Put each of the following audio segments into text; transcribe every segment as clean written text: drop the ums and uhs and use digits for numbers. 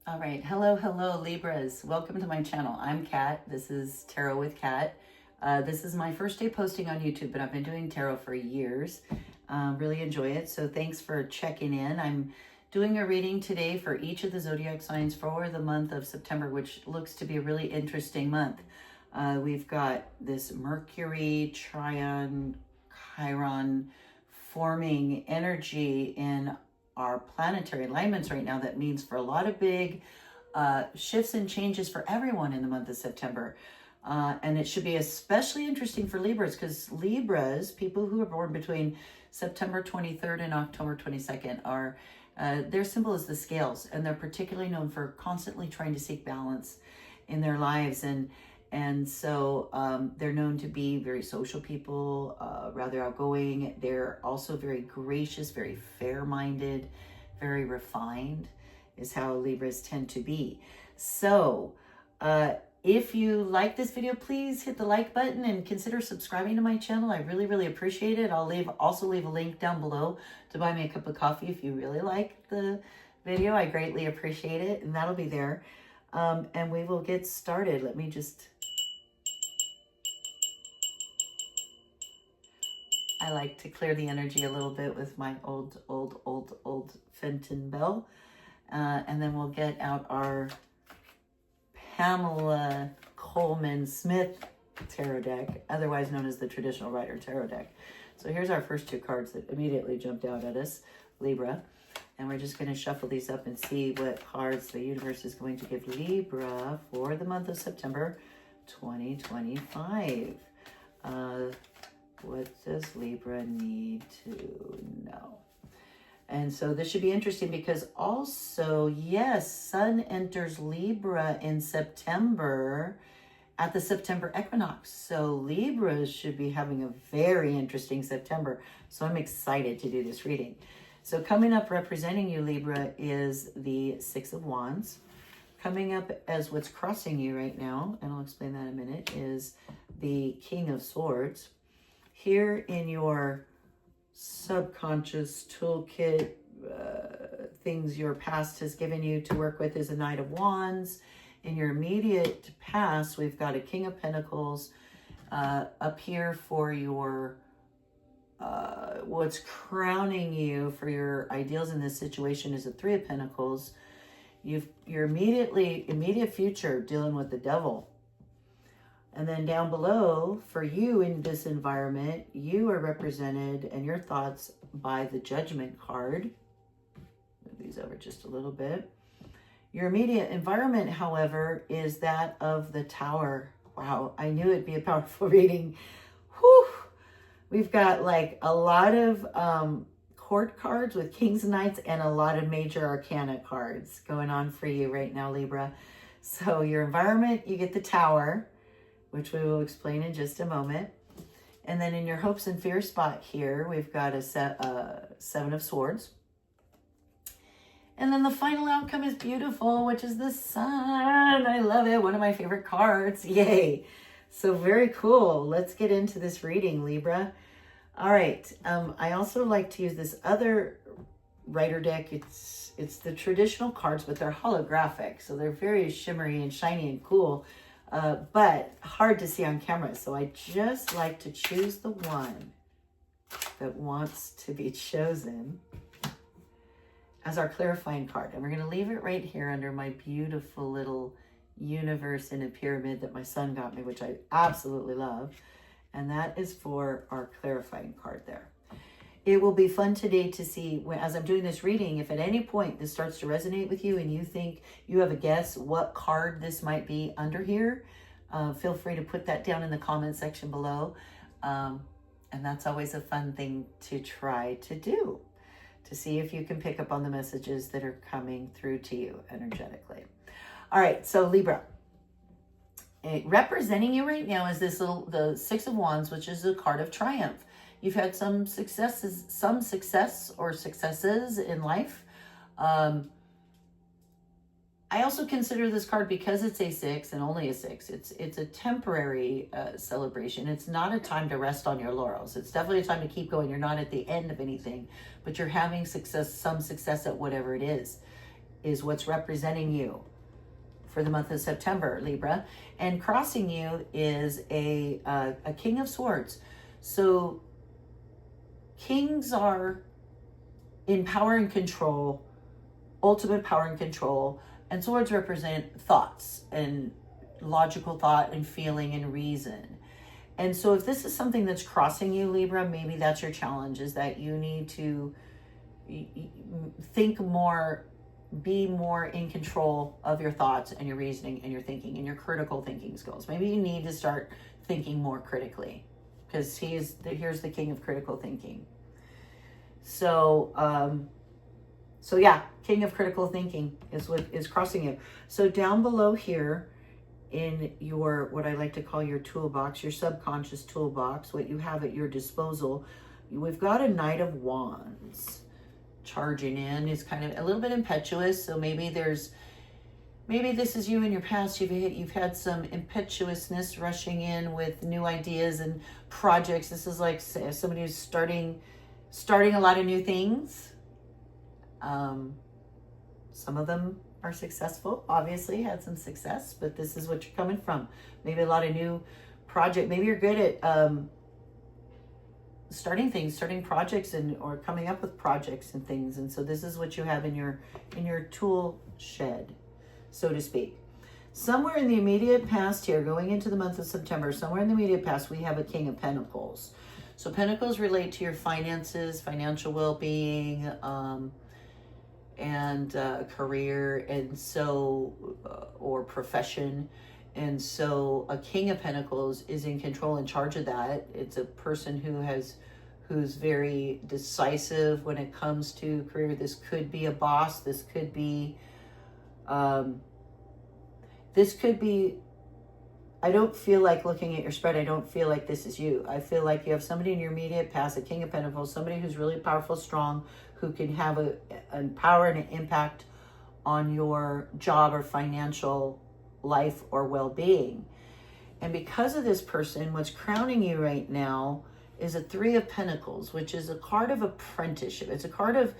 All right. Hello, Libras. Welcome to my channel. I'm Kat. This is Tarot with Kat. This is my first day posting on YouTube, but I've been doing tarot for years. Really enjoy it. So thanks for checking in. I'm doing a reading today for each of the zodiac signs for the month of September, which looks to be a really interesting month. We've got this Mercury, Trine, Chiron forming energy in our planetary alignments right now. That means for a lot of big shifts and changes for everyone in the month of September. And it should be especially interesting for Libras, because Libras, people who are born between September 23rd and October 22nd, are their symbol is the scales, and they're particularly known for constantly trying to seek balance in their lives. And so they're known to be very social people, rather outgoing. They're also very gracious, very fair-minded, very refined is how Libras tend to be. So if you like this video, please hit the like button and consider subscribing to my channel. I really appreciate it. I'll also leave a link down below to buy me a cup of coffee if you really like the video. I greatly appreciate it, and that'll be there. And we will get started. Let me just... I like to clear the energy a little bit with my old Fenton bell. And then we'll get out our Pamela Coleman Smith tarot deck, otherwise known as the traditional Rider tarot deck. So here's our first two cards that immediately jumped out at us, Libra. And we're just going to shuffle these up and see what cards the universe is going to give Libra for the month of September 2025. What does Libra need to know? And so this should be interesting because also, yes, Sun enters Libra in September at the September equinox. So Libras should be having a very interesting September. So I'm excited to do this reading. So coming up representing you, Libra, is the Six of Wands. Coming up as what's crossing you right now, and I'll explain that in a minute, is the King of Swords. Here in your subconscious toolkit, things your past has given you to work with is a Knight of Wands. In your immediate past, we've got a King of Pentacles. Up here for your what's crowning you for your ideals in this situation is a Three of Pentacles. Your immediate future dealing with the devil. And then down below, for you in this environment, you are represented and your thoughts by the Judgment card. Move these over just a little bit. Your immediate environment, however, is that of the Tower. Wow, I knew it'd be a powerful reading. Whew. We've got like a lot of court cards with kings and knights and a lot of major arcana cards going on for you right now, Libra. So your environment, you get the Tower, which we will explain in just a moment. And then in your hopes and fears spot here, we've got a Seven of Swords. And then the final outcome is beautiful, which is the Sun. I love it. One of my favorite cards. Yay. So very cool. Let's get into this reading, Libra. All right. I also like to use this other Rider deck. It's the traditional cards, but they're holographic. So they're very shimmery and shiny and cool. But hard to see on camera. So I just like to choose the one that wants to be chosen as our clarifying card. And we're going to leave it right here under my beautiful little universe in a pyramid that my son got me, which I absolutely love. And that is for our clarifying card there. It will be fun today to see, as I'm doing this reading, if at any point this starts to resonate with you and you think you have a guess what card this might be under here, feel free to put that down in the comment section below. And that's always a fun thing to try to do, to see if you can pick up on the messages that are coming through to you energetically. All right, so Libra. Representing you right now is the Six of Wands, which is a card of triumph. You've had some success or successes in life. I also consider this card, because it's a 6 and only a 6, it's a temporary celebration. It's not a time to rest on your laurels. It's definitely a time to keep going. You're not at the end of anything, but you're having some success at whatever it is. is what's representing you for the month of September, Libra. And crossing you is a King of Swords. So kings are in power and control, ultimate power and control, and swords represent thoughts and logical thought and feeling and reason. And so if this is something that's crossing you, Libra, maybe that's your challenge, is that you need to think more, be more in control of your thoughts and your reasoning and your thinking and your critical thinking skills. Maybe you need to start thinking more critically, because here's the king of critical thinking. So yeah, king of critical thinking is what is crossing you. So down below here in your, what I like to call your toolbox, your subconscious toolbox, what you have at your disposal, we've got a Knight of Wands charging in. Is kind of a little bit impetuous. So maybe this is you in your past. You've had some impetuousness rushing in with new ideas and projects. This is like somebody who's starting a lot of new things. Some of them are successful, obviously had some success, but this is what you're coming from. Maybe a lot of new project. Maybe you're good at starting things, starting projects, or coming up with projects and things. And so this is what you have in your tool shed, so to speak. Somewhere in the immediate past here, going into the month of September, somewhere in the immediate past, we have a King of Pentacles. So Pentacles relate to your finances, financial well-being, and career, and so or profession. And so a King of Pentacles is in control, in charge of that. It's a person who's very decisive when it comes to career. This could be a boss. This could be I don't feel like, looking at your spread, I don't feel like this is you. I feel like you have somebody in your immediate past, a King of Pentacles, somebody who's really powerful, strong, who can have a power and an impact on your job or financial life or well-being. And because of this person, what's crowning you right now is a Three of Pentacles, which is a card of apprenticeship. It's a card of,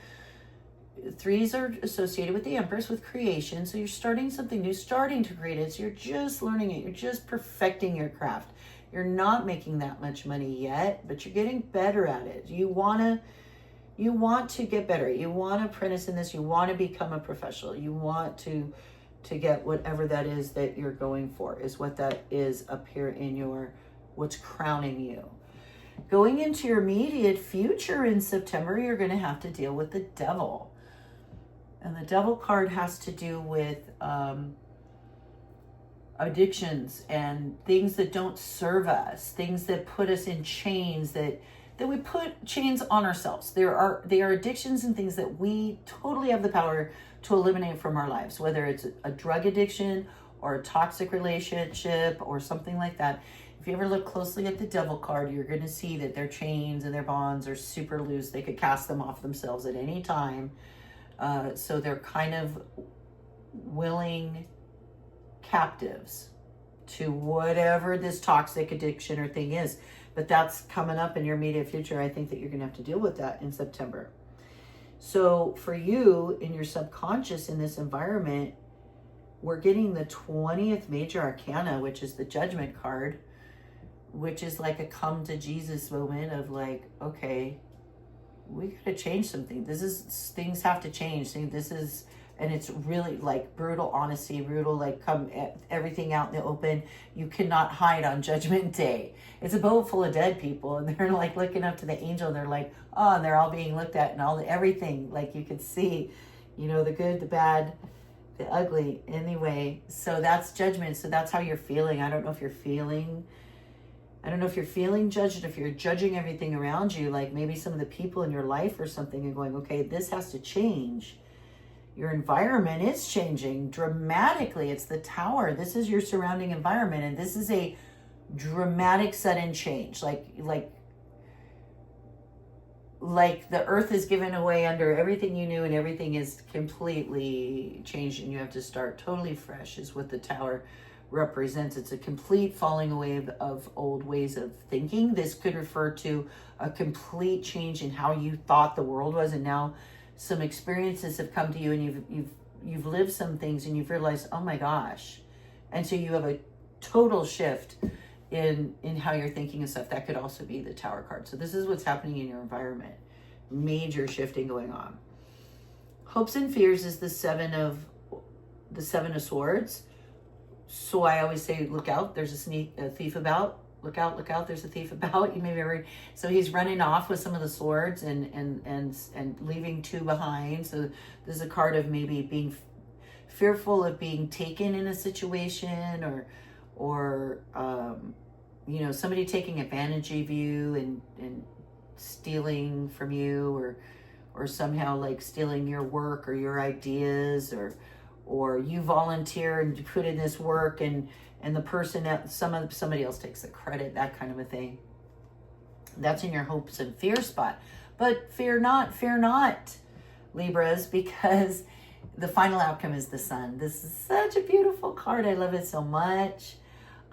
threes are associated with the Empress, with creation. So you're starting something new, starting to create it. So you're just learning it. You're just perfecting your craft. You're not making that much money yet, but you're getting better at it. You want to get better. You want to apprentice in this. You want to become a professional. You want to get whatever that is that you're going for, is what that is up here in your, what's crowning you. Going into your immediate future in September, you're going to have to deal with the Devil. And the Devil card has to do with addictions and things that don't serve us, things that put us in chains, that we put chains on ourselves. They are addictions and things that we totally have the power to eliminate from our lives, whether it's a drug addiction or a toxic relationship or something like that. If you ever look closely at the Devil card, you're going to see that their chains and their bonds are super loose. They could cast them off themselves at any time. So they're kind of willing captives to whatever this toxic addiction or thing is. But that's coming up in your immediate future. I think that you're going to have to deal with that in September. So for you, in your subconscious, in this environment, we're getting the 20th major arcana, which is the Judgment card, which is like a come to Jesus moment of like, okay, we got to change something. Things have to change. And it's really like brutal honesty, brutal, like come everything out in the open. You cannot hide on Judgment Day. It's a boat full of dead people, and they're like looking up to the angel, and they're like, oh, and they're all being looked at, and everything, like you could see, the good, the bad, the ugly. Anyway, so that's Judgment. So that's how you're feeling. I don't know if you're feeling judged, if you're judging everything around you, like maybe some of the people in your life or something, and going, okay, this has to change. Your environment is changing dramatically. It's the Tower. This is your surrounding environment, and this is a dramatic sudden change. Like the earth is given away under everything you knew, and everything is completely changed, and you have to start totally fresh, is what the Tower represents. It's a complete falling away of old ways of thinking. This could refer to a complete change in how you thought the world was, and now some experiences have come to you, and you've lived some things and you've realized, oh my gosh. And so you have a total shift in how you're thinking and stuff. That could also be the Tower card. So this is what's happening in your environment. Major shifting going on. Hopes and fears is the seven of swords. So I always say, look out, there's a thief about. Look out, there's a thief about. You may be worried. So he's running off with some of the swords and leaving two behind. So this is a card of maybe being fearful of being taken in a situation, or you know, somebody taking advantage of you and stealing from you, or somehow like stealing your work or your ideas, or you volunteer and put in this work and the person that somebody else takes the credit, that kind of a thing. That's in your hopes and fear spot. But fear not, Libras, because the final outcome is the sun. This is such a beautiful card. I love it so much.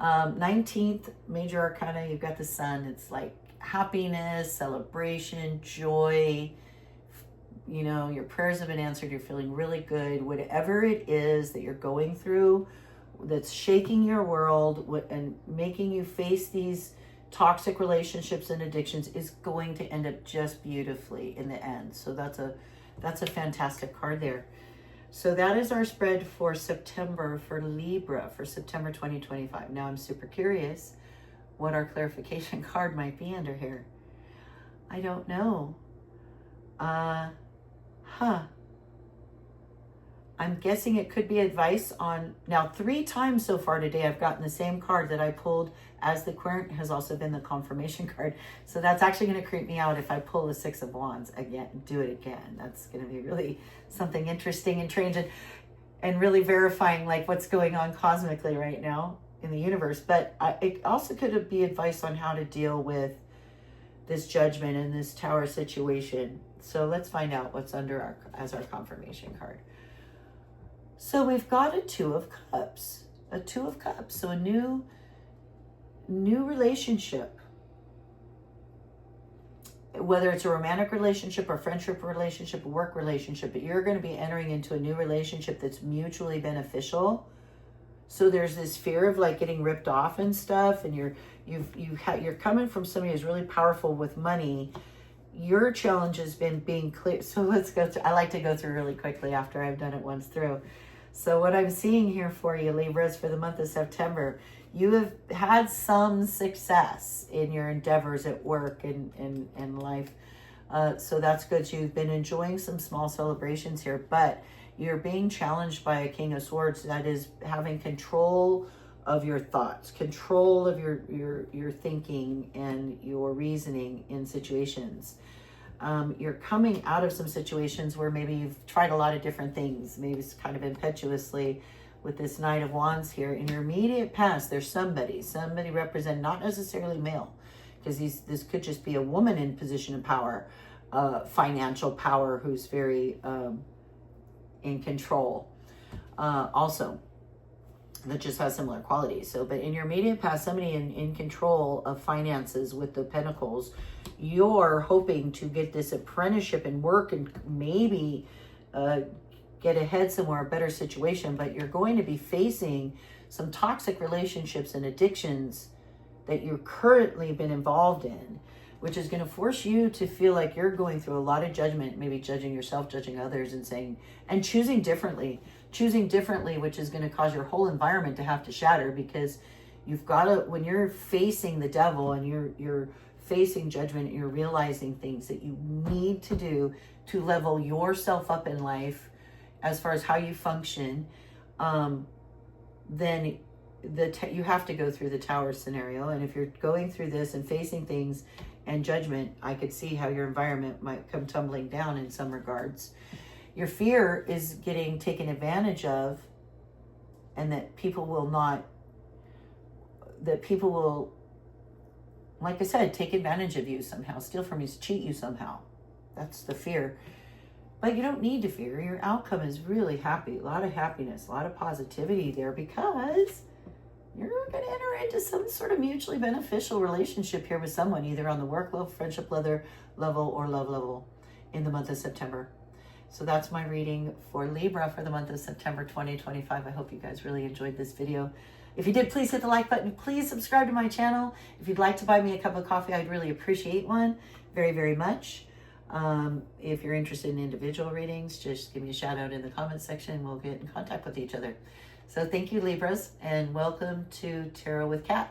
19th major arcana, you've got the sun. It's like happiness, celebration, joy. You know, your prayers have been answered. You're feeling really good. Whatever it is that you're going through that's shaking your world and making you face these toxic relationships and addictions is going to end up just beautifully in the end. So that's a fantastic card there. So that is our spread for September for Libra for September 2025. Now I'm super curious what our clarification card might be under here. I don't know. I'm guessing it could be advice on, now 3 times so far today I've gotten the same card that I pulled as the querent has also been the confirmation card. So that's actually going to creep me out if I pull the 6 of Wands again, do it again. That's going to be really something interesting and strange and really verifying like what's going on cosmically right now in the universe. But it also could be advice on how to deal with this judgment and this Tower situation. So let's find out what's under as our confirmation card. So we've got a 2 of Cups, So a new relationship, whether it's a romantic relationship or friendship relationship, work relationship, but you're going to be entering into a new relationship that's mutually beneficial. So there's this fear of like getting ripped off and stuff, and you're coming from somebody who's really powerful with money. Your challenge has been being clear. So let's go through. I like to go through really quickly after I've done it once through. So what I'm seeing here for you, Libras, for the month of September, you have had some success in your endeavors at work and life. So that's good. You've been enjoying some small celebrations here, but you're being challenged by a King of Swords that is having control of your thoughts, control of your thinking and your reasoning in situations. You're coming out of some situations where maybe you've tried a lot of different things, maybe it's kind of impetuously with this Knight of Wands here. In your immediate past, there's somebody represent, not necessarily male, because this could just be a woman in position of power, financial power, who's very in control. Also, that just has similar qualities. So, but in your immediate past, somebody in control of finances with the Pentacles, you're hoping to get this apprenticeship and work and maybe get ahead somewhere, a better situation, but you're going to be facing some toxic relationships and addictions that you've currently been involved in, which is going to force you to feel like you're going through a lot of judgment, maybe judging yourself, judging others, and choosing differently, which is going to cause your whole environment to have to shatter, because you've got to, when you're facing the devil and you're facing judgment, you're realizing things that you need to do to level yourself up in life as far as how you function, then you have to go through the Tower scenario. And if you're going through this and facing things and judgment, I could see how your environment might come tumbling down in some regards. Your fear is getting taken advantage of, and that people will, like I said, take advantage of you somehow, steal from you, cheat you somehow. That's the fear. But you don't need to fear. Your outcome is really happy. A lot of happiness, a lot of positivity there, because you're going to enter into some sort of mutually beneficial relationship here with someone, either on the work level, friendship level, or love level in the month of September. So that's my reading for Libra for the month of September 2025. I hope you guys really enjoyed this video. If you did, please hit the like button. Please subscribe to my channel. If you'd like to buy me a cup of coffee, I'd really appreciate one very, very much. If you're interested in individual readings, just give me a shout out in the comments section. We'll get in contact with each other. So thank you, Libras, and welcome to Tarot with Kat.